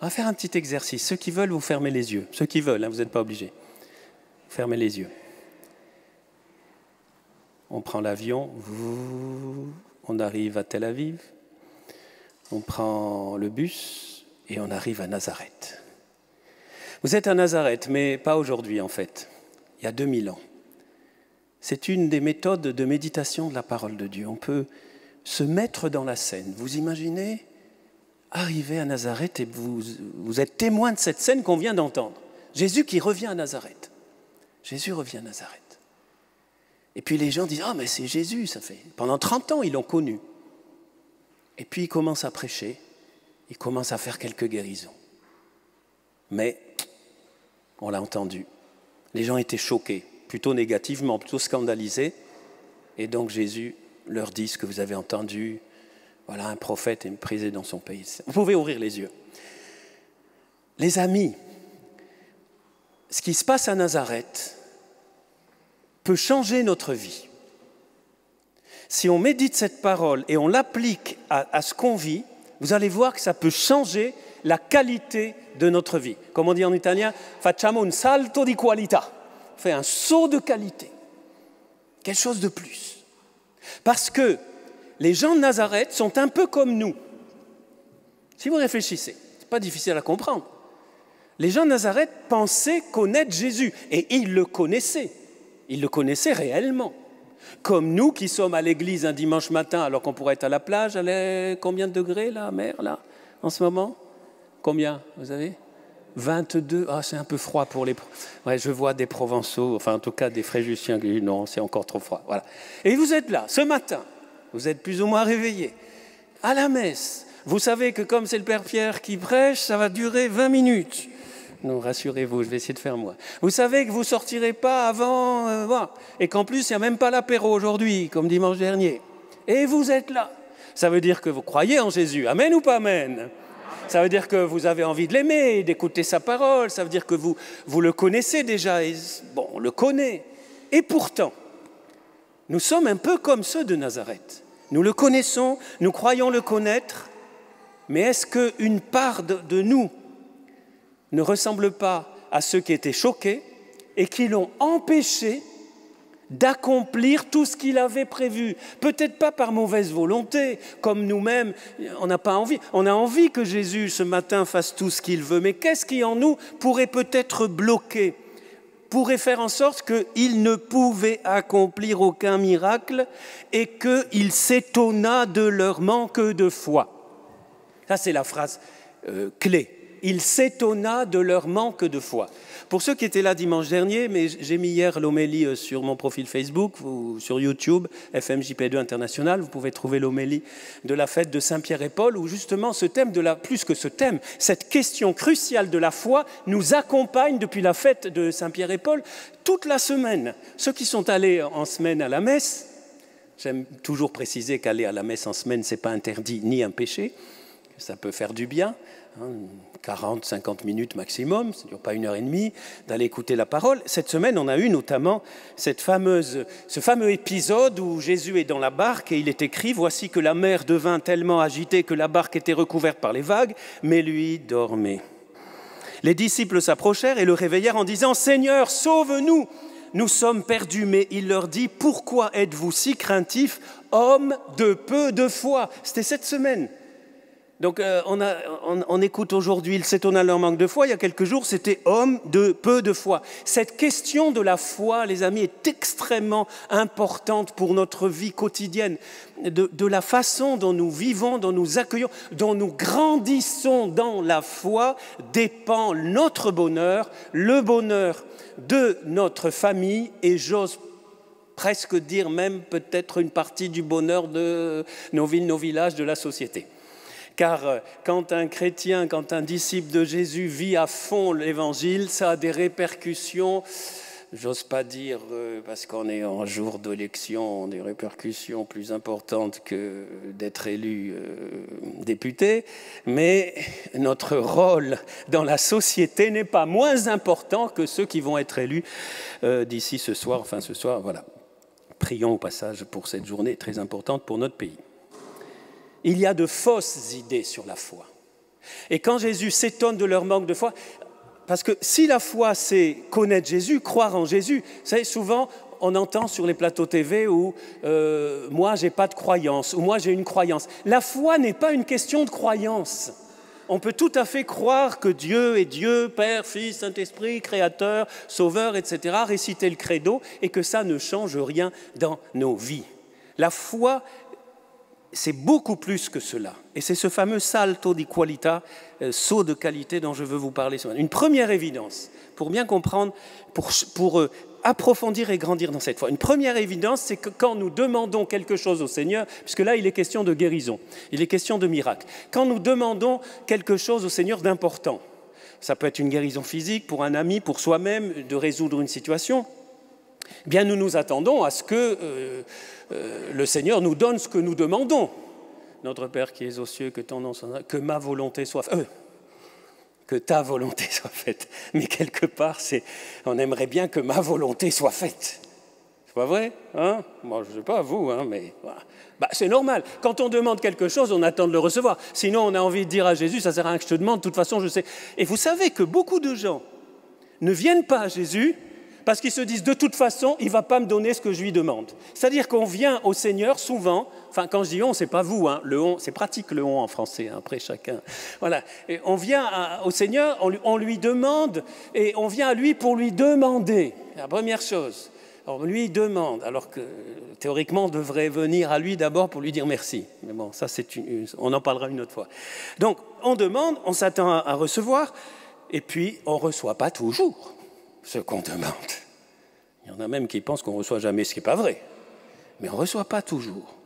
On va faire un petit exercice. Ceux qui veulent, vous fermez les yeux. Ceux qui veulent, hein, vous n'êtes pas obligés. Fermez les yeux. On prend l'avion, on arrive à Tel Aviv, on prend le bus et on arrive à Nazareth. Vous êtes à Nazareth, mais pas aujourd'hui en fait, il y a 2000 ans. C'est une des méthodes de méditation de la parole de Dieu. On peut se mettre dans la scène. Vous imaginez arriver à Nazareth et vous êtes témoin de cette scène qu'on vient d'entendre. Jésus qui revient à Nazareth. Jésus revient à Nazareth. Et puis les gens disent « Ah, mais c'est Jésus, ça fait... » Pendant 30 ans, ils l'ont connu. Et puis il commence à prêcher, il commence à faire quelques guérisons. Mais, on l'a entendu, les gens étaient choqués, plutôt négativement, plutôt scandalisés. Et donc Jésus leur dit ce que vous avez entendu. Voilà, un prophète est méprisé dans son pays. Vous pouvez ouvrir les yeux. Les amis, ce qui se passe à Nazareth peut changer notre vie. Si on médite cette parole et on l'applique à ce qu'on vit, vous allez voir que ça peut changer la qualité de notre vie. Comme on dit en italien, facciamo un salto di qualità. On fait un saut de qualité. Quelque chose de plus. Parce que les gens de Nazareth sont un peu comme nous. Si vous réfléchissez, ce n'est pas difficile à comprendre. Les gens de Nazareth pensaient connaître Jésus et ils le connaissaient. Ils le connaissaient réellement. Comme nous qui sommes à l'église un dimanche matin alors qu'on pourrait être à la plage, combien de degrés la mer là en ce moment? Combien vous avez? 22. Ah, c'est un peu froid pour les... Ouais, je vois des Provençaux, enfin en tout cas des Fréjussiens qui disent non, c'est encore trop froid. Voilà. Et vous êtes là, ce matin, vous êtes plus ou moins réveillés, à la messe. Vous savez que comme c'est le Père Pierre qui prêche, ça va durer 20 minutes. Non, rassurez-vous, je vais essayer de faire moi. Vous savez que vous ne sortirez pas avant... voilà. Et qu'en plus, il n'y a même pas l'apéro aujourd'hui, comme dimanche dernier. Et vous êtes là. Ça veut dire que vous croyez en Jésus. Amen ou pas amen? Ça veut dire que vous avez envie de l'aimer, d'écouter sa parole. Ça veut dire que vous le connaissez déjà. Et, bon, on le connaît. Et pourtant, nous sommes un peu comme ceux de Nazareth. Nous le connaissons, nous croyons le connaître. Mais est-ce qu'une part de nous ne ressemble pas à ceux qui étaient choqués et qui l'ont empêché d'accomplir tout ce qu'il avait prévu. Peut-être pas par mauvaise volonté, comme nous-mêmes, on n'a pas envie. On a envie que Jésus, ce matin, fasse tout ce qu'il veut. Mais qu'est-ce qui, en nous, pourrait peut-être bloquer, pourrait faire en sorte qu'il ne pouvait accomplir aucun miracle et qu'il s'étonna de leur manque de foi. Ça, c'est la phrase clé. Il s'étonna de leur manque de foi. Pour ceux qui étaient là dimanche dernier, mais j'ai mis hier l'homélie sur mon profil Facebook, ou sur YouTube, FMJP2 International, vous pouvez trouver l'homélie de la fête de Saint-Pierre et Paul, où justement ce thème, plus que ce thème, cette question cruciale de la foi nous accompagne depuis la fête de Saint-Pierre et Paul toute la semaine. Ceux qui sont allés en semaine à la messe, j'aime toujours préciser qu'aller à la messe en semaine, ce n'est pas interdit ni un péché, ça peut faire du bien, 40, 50 minutes maximum, ça ne dure pas 1h30, d'aller écouter la parole. Cette semaine, on a eu notamment ce fameux épisode où Jésus est dans la barque et il est écrit « Voici que la mer devint tellement agitée que la barque était recouverte par les vagues, mais lui dormait. » Les disciples s'approchèrent et le réveillèrent en disant « Seigneur, sauve-nous, nous sommes perdus. » Mais il leur dit « Pourquoi êtes-vous si craintifs, hommes de peu de foi ?» C'était cette semaine. Donc on écoute aujourd'hui, il s'étonna de leur manque de foi. Il y a quelques jours, c'était homme de peu de foi. Cette question de la foi, les amis, est extrêmement importante pour notre vie quotidienne. De la façon dont nous vivons, dont nous accueillons, dont nous grandissons dans la foi, dépend notre bonheur, le bonheur de notre famille et j'ose presque dire même peut-être une partie du bonheur de nos villes, nos villages, de la société. Car quand un chrétien, quand un disciple de Jésus vit à fond l'Évangile, ça a des répercussions, j'ose pas dire, parce qu'on est en jour d'élection, des répercussions plus importantes que d'être élu député, mais notre rôle dans la société n'est pas moins important que ceux qui vont être élus d'ici ce soir, voilà. Prions au passage pour cette journée très importante pour notre pays. Il y a de fausses idées sur la foi. Et quand Jésus s'étonne de leur manque de foi, parce que si la foi, c'est connaître Jésus, croire en Jésus, vous savez, souvent, on entend sur les plateaux TV où moi, je n'ai pas de croyance, ou moi, j'ai une croyance. La foi n'est pas une question de croyance. On peut tout à fait croire que Dieu est Dieu, Père, Fils, Saint-Esprit, Créateur, Sauveur, etc., réciter le credo, et que ça ne change rien dans nos vies. La foi, c'est beaucoup plus que cela. Et c'est ce fameux salto di qualità, saut de qualité dont je veux vous parler ce matin. Une première évidence, pour bien comprendre, pour approfondir et grandir dans cette foi. Une première évidence, c'est que quand nous demandons quelque chose au Seigneur, puisque là, il est question de guérison, il est question de miracle. Quand nous demandons quelque chose au Seigneur d'important, ça peut être une guérison physique pour un ami, pour soi-même, de résoudre une situation, eh bien nous nous attendons à ce que le Seigneur nous donne ce que nous demandons. Notre Père qui es aux cieux, que ton nom soit, que ma volonté soit faite. Que ta volonté soit faite. Mais quelque part, on aimerait bien que ma volonté soit faite. C'est pas vrai, hein? Moi, je ne sais pas vous, hein, mais voilà. C'est normal. Quand on demande quelque chose, on attend de le recevoir. Sinon, on a envie de dire à Jésus, ça ne sert à rien que je te demande, de toute façon, je sais. Et vous savez que beaucoup de gens ne viennent pas à Jésus parce qu'ils se disent, de toute façon, il ne va pas me donner ce que je lui demande. C'est-à-dire qu'on vient au Seigneur souvent, enfin quand je dis on, ce n'est pas vous, hein, le on, c'est pratique le on en français, hein, après chacun. Voilà. Et on vient au Seigneur, on lui demande, et on vient à lui pour lui demander. La première chose, on lui demande, alors que théoriquement on devrait venir à lui d'abord pour lui dire merci. Mais bon, ça on en parlera une autre fois. Donc on demande, on s'attend à recevoir, et puis on ne reçoit pas toujours ce qu'on demande. Il y en a même qui pensent qu'on ne reçoit jamais, ce qui n'est pas vrai. Mais on ne reçoit pas toujours.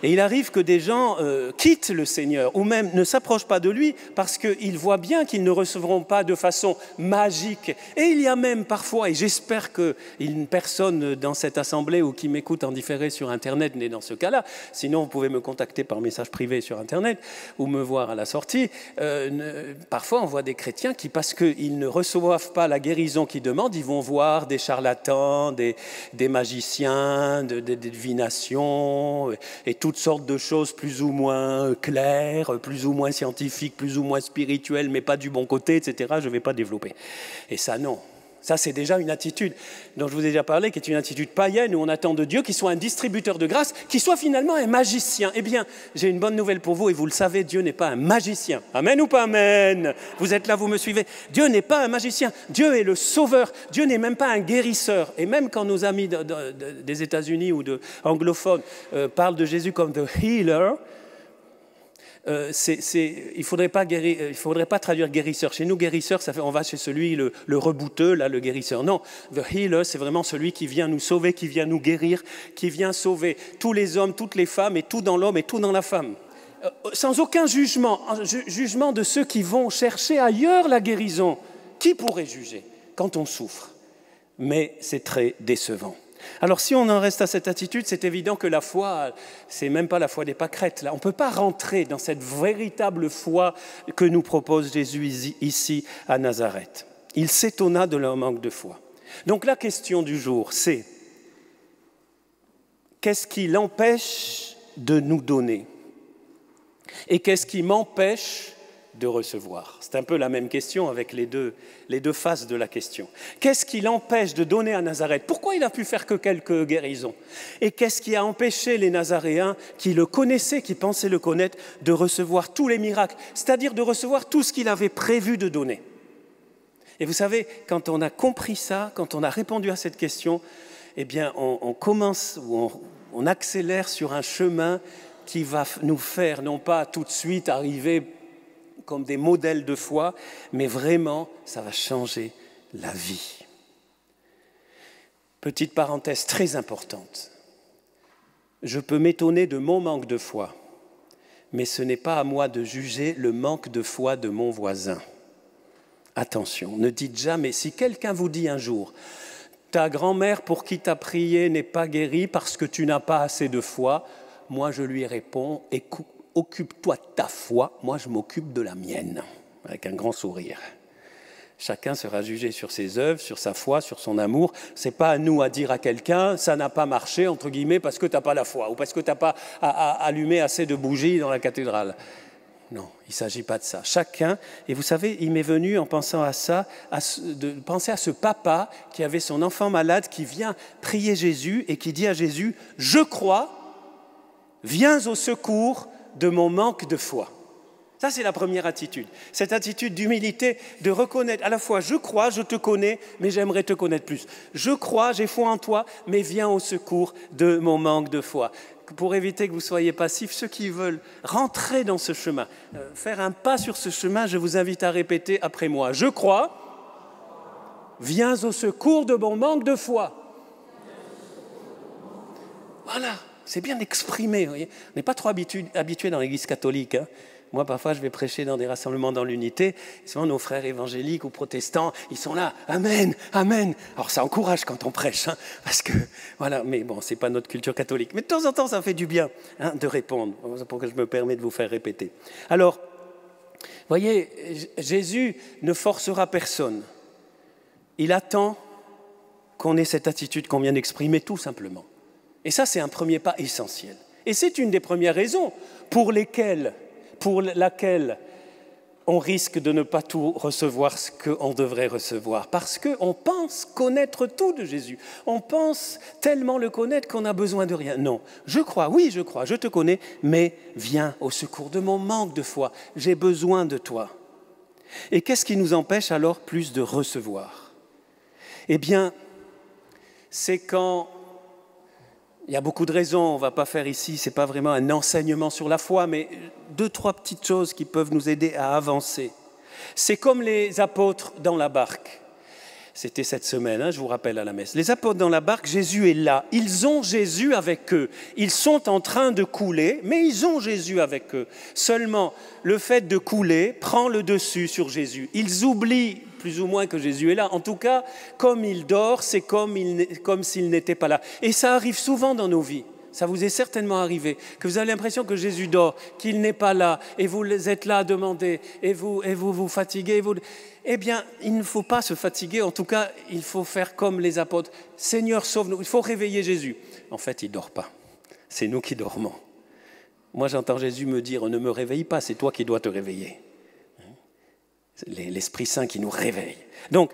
Et il arrive que des gens quittent le Seigneur ou même ne s'approchent pas de lui parce qu'ils voient bien qu'ils ne recevront pas de façon magique. Et il y a même parfois, et j'espère qu'une personne dans cette assemblée ou qui m'écoute en différé sur Internet n'est dans ce cas-là, sinon vous pouvez me contacter par message privé sur Internet ou me voir à la sortie. Parfois on voit des chrétiens qui, parce qu'ils ne reçoivent pas la guérison qu'ils demandent, ils vont voir des charlatans, des magiciens, des divinations et toutes sortes de choses plus ou moins claires, plus ou moins scientifiques, plus ou moins spirituelles, mais pas du bon côté, etc. Je ne vais pas développer. Et ça, non. Ça, c'est déjà une attitude dont je vous ai déjà parlé, qui est une attitude païenne où on attend de Dieu qu'il soit un distributeur de grâce, qu'il soit finalement un magicien. Eh bien, j'ai une bonne nouvelle pour vous et vous le savez, Dieu n'est pas un magicien. Amen ou pas amen? Vous êtes là, vous me suivez? Dieu n'est pas un magicien. Dieu est le sauveur. Dieu n'est même pas un guérisseur. Et même quand nos amis des États-Unis ou anglophones parlent de Jésus comme the healer, il ne faudrait pas traduire guérisseur. Chez nous, guérisseur, ça fait, on va chez celui, le rebouteux, là, le guérisseur. Non, the healer, c'est vraiment celui qui vient nous sauver, qui vient nous guérir, qui vient sauver tous les hommes, toutes les femmes, et tout dans l'homme et tout dans la femme. Sans aucun jugement de ceux qui vont chercher ailleurs la guérison. Qui pourrait juger quand on souffre? Mais c'est très décevant. Alors si on en reste à cette attitude, c'est évident que la foi, c'est même pas la foi des pâquerettes. Là, on ne peut pas rentrer dans cette véritable foi que nous propose Jésus ici à Nazareth. Il s'étonna de leur manque de foi. Donc la question du jour, c'est qu'est-ce qui l'empêche de nous donner? Et qu'est-ce qui m'empêche de recevoir? C'est un peu la même question avec les deux faces de la question. Qu'est-ce qui l'empêche de donner à Nazareth? Pourquoi il a pu faire que quelques guérisons? Et qu'est-ce qui a empêché les Nazaréens qui le connaissaient, qui pensaient le connaître, de recevoir tous les miracles, c'est-à-dire de recevoir tout ce qu'il avait prévu de donner? Et vous savez, quand on a compris ça, quand on a répondu à cette question, eh bien on commence, ou on accélère sur un chemin qui va nous faire, non pas tout de suite arriver comme des modèles de foi, mais vraiment, ça va changer la vie. Petite parenthèse très importante. Je peux m'étonner de mon manque de foi, mais ce n'est pas à moi de juger le manque de foi de mon voisin. Attention, ne dites jamais, si quelqu'un vous dit un jour, ta grand-mère pour qui tu as prié n'est pas guérie parce que tu n'as pas assez de foi, moi je lui réponds, écoute, occupe-toi de ta foi, moi je m'occupe de la mienne, avec un grand sourire. Chacun sera jugé sur ses œuvres, sur sa foi, sur son amour. Ce n'est pas à nous à dire à quelqu'un, ça n'a pas marché, entre guillemets, parce que tu n'as pas la foi, ou parce que tu n'as pas allumé assez de bougies dans la cathédrale. non, il ne s'agit pas de ça. Chacun, et vous savez, il m'est venu en pensant à ça, de penser à ce papa qui avait son enfant malade, qui vient prier Jésus et qui dit à Jésus, « Je crois, viens au secours de mon manque de foi. » Ça, c'est la première attitude. Cette attitude d'humilité, de reconnaître à la fois, je crois, je te connais, mais j'aimerais te connaître plus. Je crois, j'ai foi en toi, mais viens au secours de mon manque de foi. Pour éviter que vous soyez passifs, ceux qui veulent rentrer dans ce chemin, faire un pas sur ce chemin, je vous invite à répéter après moi. Je crois, viens au secours de mon manque de foi. Voilà, c'est bien exprimé. Vous voyez. On n'est pas trop habitué dans l'Église catholique. Hein. Moi, parfois, je vais prêcher dans des rassemblements dans l'unité. Souvent, nos frères évangéliques ou protestants, ils sont là. Amen, amen. Alors, ça encourage quand on prêche, hein, parce que, voilà, mais bon, ce n'est pas notre culture catholique. Mais de temps en temps, ça fait du bien hein, de répondre. C'est pour que je me permets de vous faire répéter. Alors, voyez, Jésus ne forcera personne. Il attend qu'on ait cette attitude qu'on vient d'exprimer, tout simplement. Et ça, c'est un premier pas essentiel. Et c'est une des premières raisons pour laquelle on risque de ne pas tout recevoir ce qu'on devrait recevoir. Parce qu'on pense connaître tout de Jésus. On pense tellement le connaître qu'on n'a besoin de rien. Non, je crois, oui, je crois, je te connais, mais viens au secours de mon manque de foi. J'ai besoin de toi. Et qu'est-ce qui nous empêche alors plus de recevoir? Eh bien, c'est quand... Il y a beaucoup de raisons, on ne va pas faire ici, ce n'est pas vraiment un enseignement sur la foi, mais 2-3 petites choses qui peuvent nous aider à avancer. C'est comme les apôtres dans la barque. C'était cette semaine, hein, je vous rappelle à la messe. Les apôtres dans la barque, Jésus est là. Ils ont Jésus avec eux. Ils sont en train de couler, mais ils ont Jésus avec eux. Seulement, le fait de couler prend le dessus sur Jésus. Ils oublient plus ou moins que Jésus est là. En tout cas, comme il dort, c'est comme s'il n'était pas là. Et ça arrive souvent dans nos vies. Ça vous est certainement arrivé, que vous avez l'impression que Jésus dort, qu'il n'est pas là, et vous êtes là à demander, et vous vous fatiguez. Eh bien, il ne faut pas se fatiguer, en tout cas, il faut faire comme les apôtres. Seigneur, sauve-nous, il faut réveiller Jésus. En fait, il ne dort pas, c'est nous qui dormons. Moi, j'entends Jésus me dire, ne me réveille pas, c'est toi qui dois te réveiller. L'Esprit Saint qui nous réveille. Donc,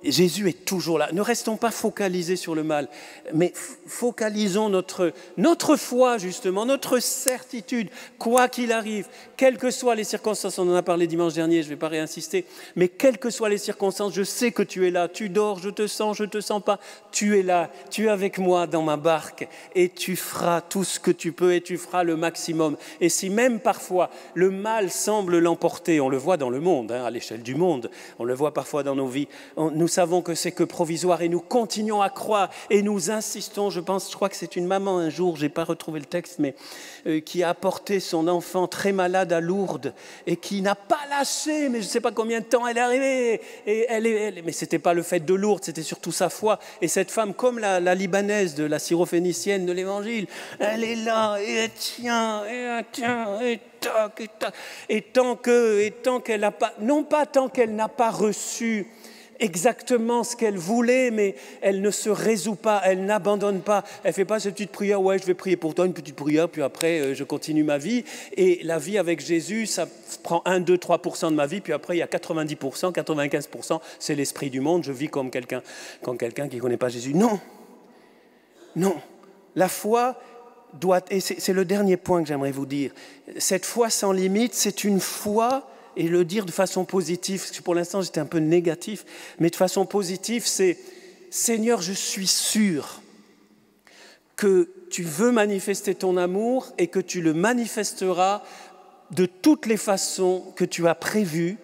Jésus est toujours là. Ne restons pas focalisés sur le mal, mais focalisons notre foi, justement, notre certitude, quoi qu'il arrive, quelles que soient les circonstances. On en a parlé dimanche dernier, je ne vais pas réinsister, mais quelles que soient les circonstances, je sais que tu es là. Tu dors, je te sens pas. Tu es là, tu es avec moi dans ma barque et tu feras tout ce que tu peux et tu feras le maximum. Et si même parfois le mal semble l'emporter, on le voit dans le monde, hein, à l'échelle du monde, on le voit parfois dans nos vies, nous savons que c'est que provisoire et nous continuons à croire et nous insistons. Je crois que c'est une maman un jour, je n'ai pas retrouvé le texte, mais qui a apporté son enfant très malade à Lourdes et qui n'a pas lâché, mais je ne sais pas combien de temps elle est arrivée. Mais ce n'était pas le fait de Lourdes, c'était surtout sa foi. Et cette femme, comme la Libanaise de la syrophénicienne de l'Évangile, elle est là et elle tient, et tac. Et tant qu'elle n'a pas, non pas tant qu'elle n'a pas reçu exactement ce qu'elle voulait, mais elle ne se résout pas, elle n'abandonne pas, elle ne fait pas cette petite prière, ouais, je vais prier pour toi, une petite prière, puis après, je continue ma vie. Et la vie avec Jésus, ça prend 1, 2, 3% de ma vie, puis après, il y a 90%, 95%, c'est l'esprit du monde, je vis comme quelqu'un qui ne connaît pas Jésus. Non, la foi doit, et c'est le dernier point que j'aimerais vous dire, cette foi sans limite, c'est une foi, et le dire de façon positive, parce que pour l'instant j'étais un peu négatif, mais de façon positive, c'est « Seigneur, je suis sûr que tu veux manifester ton amour et que tu le manifesteras de toutes les façons que tu as prévues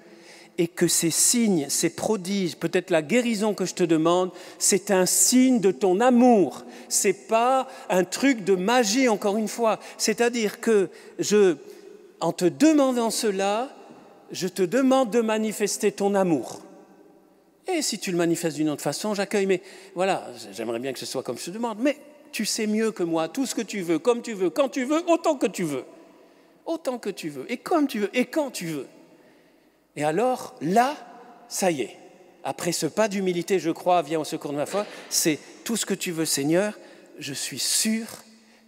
et que ces signes, ces prodiges, peut-être la guérison que je te demande, c'est un signe de ton amour. Ce n'est pas un truc de magie, encore une fois. C'est-à-dire que en te demandant cela, je te demande de manifester ton amour. Et si tu le manifestes d'une autre façon, j'accueille. Mais voilà, j'aimerais bien que ce soit comme je te demande. Mais tu sais mieux que moi, tout ce que tu veux, comme tu veux, quand tu veux, autant que tu veux. Autant que tu veux, et comme tu veux, et quand tu veux. Et alors, là, ça y est. Après ce pas d'humilité, je crois, viens au secours de ma foi, c'est tout ce que tu veux, Seigneur, je suis sûr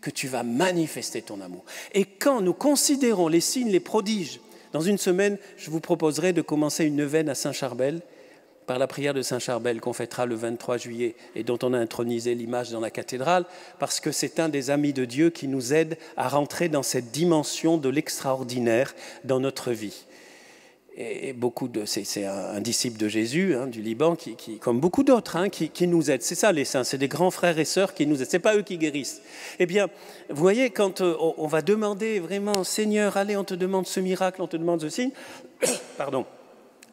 que tu vas manifester ton amour. Et quand nous considérons les signes, les prodiges, Dans une semaine, je vous proposerai de commencer une neuvaine à Saint-Charbel, par la prière de Saint-Charbel qu'on fêtera le 23 juillet et dont on a intronisé l'image dans la cathédrale, parce que c'est un des amis de Dieu qui nous aide à rentrer dans cette dimension de l'extraordinaire dans notre vie. Et c'est un disciple de Jésus, du Liban, qui comme beaucoup d'autres, qui nous aide. C'est ça les saints, c'est des grands frères et sœurs qui nous aident. C'est pas eux qui guérissent. Eh bien, vous voyez, quand on va demander vraiment, Seigneur, allez, on te demande ce miracle, on te demande ce signe, pardon.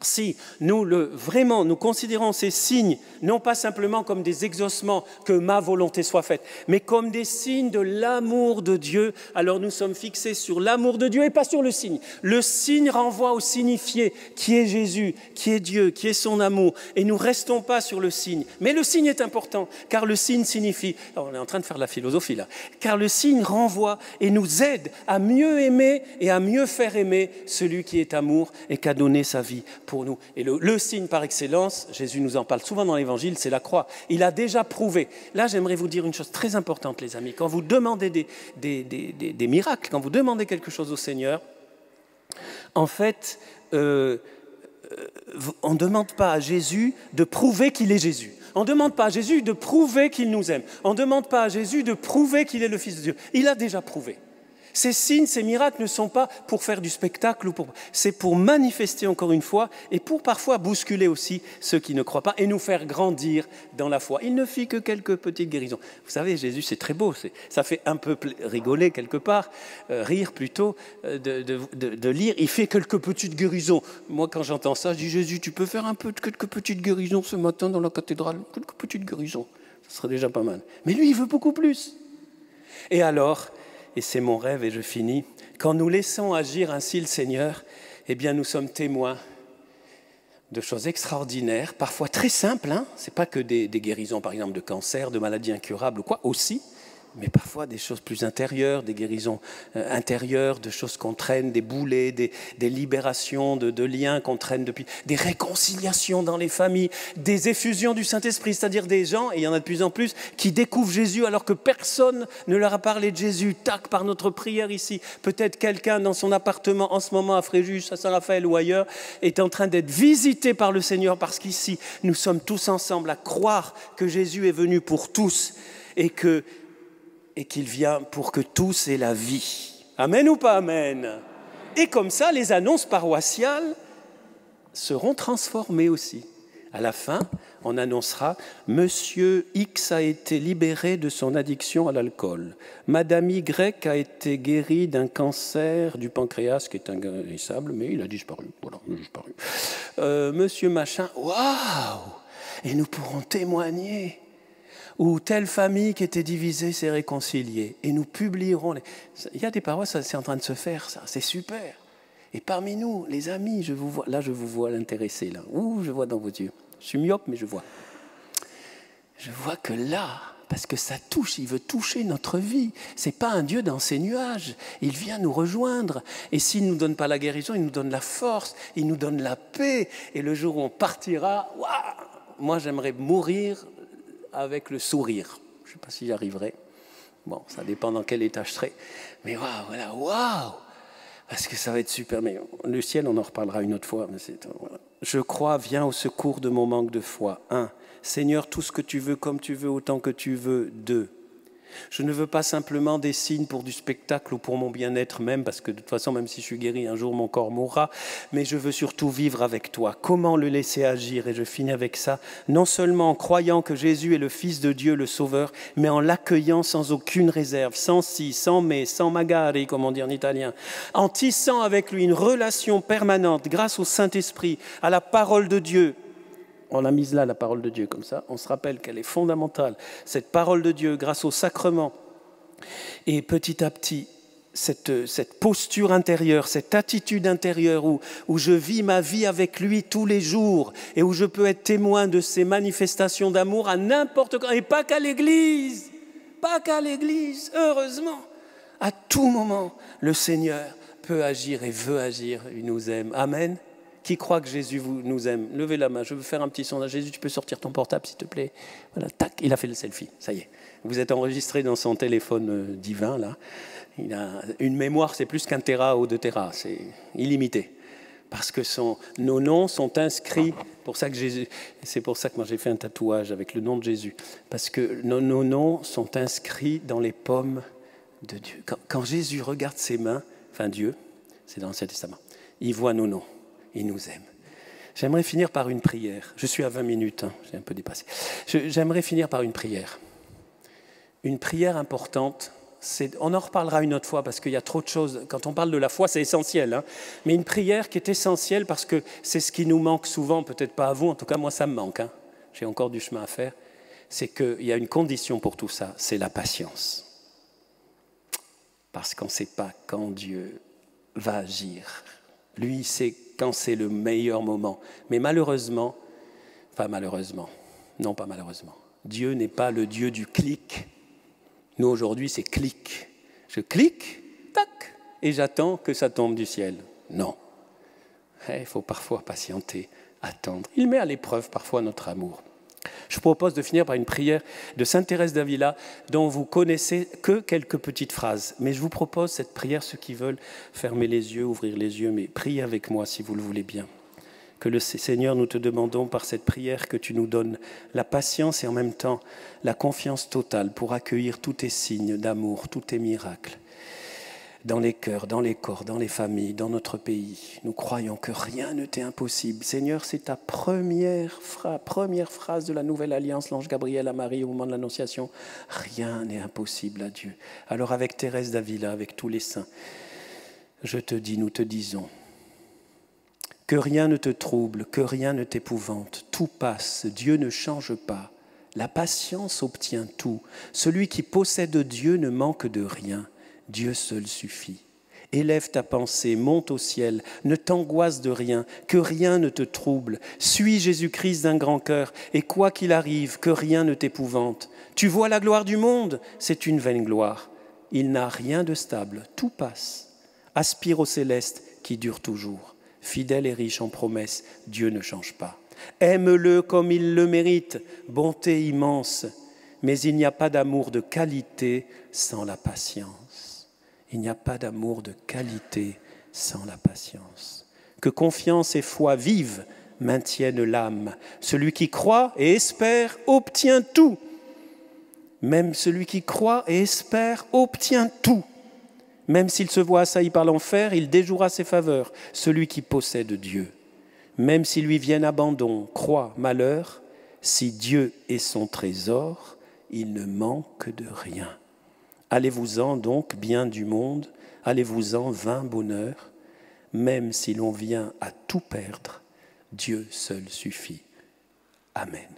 Si nous considérons ces signes non pas simplement comme des exaucements, que ma volonté soit faite, mais comme des signes de l'amour de Dieu, alors nous sommes fixés sur l'amour de Dieu et pas sur le signe. Le signe renvoie au signifié, qui est Jésus, qui est Dieu, qui est son amour, et nous ne restons pas sur le signe. Mais le signe est important, car le signe signifie, on est en train de faire de la philosophie là, car le signe renvoie et nous aide à mieux aimer et à mieux faire aimer celui qui est amour et qui a donné sa vie pour nous. Et le signe par excellence, Jésus nous en parle souvent dans l'Évangile, c'est la croix. Il a déjà prouvé. Là, j'aimerais vous dire une chose très importante, les amis. Quand vous demandez des miracles, quand vous demandez quelque chose au Seigneur, en fait, on ne demande pas à Jésus de prouver qu'il est Jésus. On ne demande pas à Jésus de prouver qu'il nous aime. On ne demande pas à Jésus de prouver qu'il est le Fils de Dieu. Il a déjà prouvé. Ces signes, ces miracles ne sont pas pour faire du spectacle, c'est pour manifester encore une fois et pour parfois bousculer aussi ceux qui ne croient pas et nous faire grandir dans la foi. Il ne fit que quelques petites guérisons. Vous savez, Jésus, c'est très beau, ça fait un peu rigoler quelque part, rire plutôt, de lire. Il fait quelques petites guérisons. Moi, quand j'entends ça, je dis, Jésus, tu peux faire quelques petites guérisons ce matin dans la cathédrale, quelques petites guérisons, ça serait déjà pas mal. Mais lui, il veut beaucoup plus. Et alors, et c'est mon rêve et je finis, quand nous laissons agir ainsi le Seigneur, eh bien nous sommes témoins de choses extraordinaires, parfois très simples, ce n'est pas que des guérisons par exemple de cancer, de maladies incurables ou quoi, aussi, mais parfois des choses plus intérieures, des guérisons intérieures, de choses qu'on traîne, des boulets, des libérations de liens qu'on traîne depuis, des réconciliations dans les familles, des effusions du Saint-Esprit, c'est-à-dire des gens, et il y en a de plus en plus, qui découvrent Jésus alors que personne ne leur a parlé de Jésus, tac, par notre prière ici. Peut-être quelqu'un dans son appartement en ce moment à Fréjus, à Saint-Raphaël ou ailleurs, est en train d'être visité par le Seigneur parce qu'ici, nous sommes tous ensemble à croire que Jésus est venu pour tous et qu'il vient pour que tous aient la vie. Amen ou pas amen? Et comme ça, les annonces paroissiales seront transformées aussi. À la fin, on annoncera « Monsieur X a été libéré de son addiction à l'alcool. Madame Y a été guérie d'un cancer du pancréas qui est inguérissable, mais il a disparu. » Voilà, il a disparu. Monsieur machin, waouh! Et nous pourrons témoigner. Ou telle famille qui était divisée s'est réconciliée. Et nous publierons... Il y a des paroisses, c'est en train de se faire, ça, c'est super. Et parmi nous, les amis, je vous vois l'intéressé, là. Ouh, je vois dans vos yeux. Je suis myope, mais je vois. Je vois que là, parce que ça touche, il veut toucher notre vie. Ce n'est pas un Dieu dans ses nuages. Il vient nous rejoindre. Et s'il ne nous donne pas la guérison, il nous donne la force, il nous donne la paix. Et le jour où on partira, waouh, moi j'aimerais mourir avec le sourire. Je ne sais pas si j'y arriverai. Bon, ça dépend dans quel état je serai. Mais waouh, voilà, waouh! Parce que ça va être super. Mais le ciel, on en reparlera une autre fois. Mais voilà. Je crois, viens au secours de mon manque de foi. 1. Seigneur, tout ce que tu veux, comme tu veux, autant que tu veux. 2. Je ne veux pas simplement des signes pour du spectacle ou pour mon bien-être même, parce que de toute façon, même si je suis guéri, un jour mon corps mourra, mais je veux surtout vivre avec toi. Comment le laisser agir? Et je finis avec ça, non seulement en croyant que Jésus est le Fils de Dieu, le Sauveur, mais en l'accueillant sans aucune réserve, sans si, sans mais, sans magari, comme on dit en italien, en tissant avec lui une relation permanente grâce au Saint-Esprit, à la parole de Dieu. On a mis là la parole de Dieu comme ça, on se rappelle qu'elle est fondamentale, cette parole de Dieu grâce au sacrement. Et petit à petit, cette posture intérieure, cette attitude intérieure où je vis ma vie avec lui tous les jours et où je peux être témoin de ces manifestations d'amour à n'importe quand, et pas qu'à l'église, heureusement. À tout moment, le Seigneur peut agir et veut agir, il nous aime. Amen. qui croit que Jésus nous aime? Levez la main, je veux faire un petit sondage. Jésus, tu peux sortir ton portable, s'il te plaît? Voilà, tac, il a fait le selfie, ça y est. Vous êtes enregistré dans son téléphone divin, là. Il a une mémoire, c'est plus qu'un téra ou 2 téra, c'est illimité. Parce que nos noms sont inscrits, c'est pour ça que moi j'ai fait un tatouage avec le nom de Jésus, parce que nos noms sont inscrits dans les paumes de Dieu. Quand Jésus regarde ses mains, enfin Dieu, c'est dans l'Ancien Testament, il voit nos noms, il nous aime. J'aimerais finir par une prière. Je suis à 20 minutes, j'ai un peu dépassé. J'aimerais finir par une prière. Une prière importante. On en reparlera une autre fois parce qu'il y a trop de choses. Quand on parle de la foi, c'est essentiel. Mais une prière qui est essentielle parce que c'est ce qui nous manque souvent, peut-être pas à vous, en tout cas moi ça me manque. J'ai encore du chemin à faire. C'est qu'il y a une condition pour tout ça, c'est la patience. Parce qu'on ne sait pas quand Dieu va agir. Lui, il sait quand c'est le meilleur moment. Mais malheureusement, Dieu n'est pas le Dieu du clic. Nous, aujourd'hui, c'est clic. Je clique, tac, et j'attends que ça tombe du ciel. Non. Il faut parfois patienter, attendre. Il met à l'épreuve parfois notre amour. Je vous propose de finir par une prière de Sainte Thérèse d'Avila dont vous connaissez que quelques petites phrases. Mais je vous propose cette prière, ceux qui veulent fermer les yeux, ouvrir les yeux, mais priez avec moi si vous le voulez bien. Que le Seigneur, nous te demandons par cette prière que tu nous donnes la patience et en même temps la confiance totale pour accueillir tous tes signes d'amour, tous tes miracles. Dans les cœurs, dans les corps, dans les familles, dans notre pays. Nous croyons que rien ne t'est impossible. Seigneur, c'est ta première phrase de la Nouvelle Alliance, l'ange Gabriel à Marie au moment de l'Annonciation. Rien n'est impossible à Dieu. Alors avec Thérèse d'Avila, avec tous les saints, je te dis, nous te disons, que rien ne te trouble, que rien ne t'épouvante. Tout passe, Dieu ne change pas. La patience obtient tout. Celui qui possède Dieu ne manque de rien. Dieu seul suffit. Élève ta pensée, monte au ciel, ne t'angoisse de rien, que rien ne te trouble. Suis Jésus-Christ d'un grand cœur, et quoi qu'il arrive, que rien ne t'épouvante. Tu vois la gloire du monde, c'est une vaine gloire. Il n'a rien de stable, tout passe. Aspire au céleste qui dure toujours. Fidèle et riche en promesses, Dieu ne change pas. Aime-le comme il le mérite, bonté immense. Mais il n'y a pas d'amour de qualité sans la patience. Il n'y a pas d'amour de qualité sans la patience. Que confiance et foi vive maintiennent l'âme. Celui qui croit et espère obtient tout. Même celui qui croit et espère obtient tout. Même s'il se voit assailli par l'enfer, il déjouera ses faveurs, celui qui possède Dieu. Même s'il lui vienne abandon, croix, malheur, si Dieu est son trésor, il ne manque de rien. Allez-vous-en donc, bien du monde, allez-vous-en, vain bonheur. Même si l'on vient à tout perdre, Dieu seul suffit. Amen.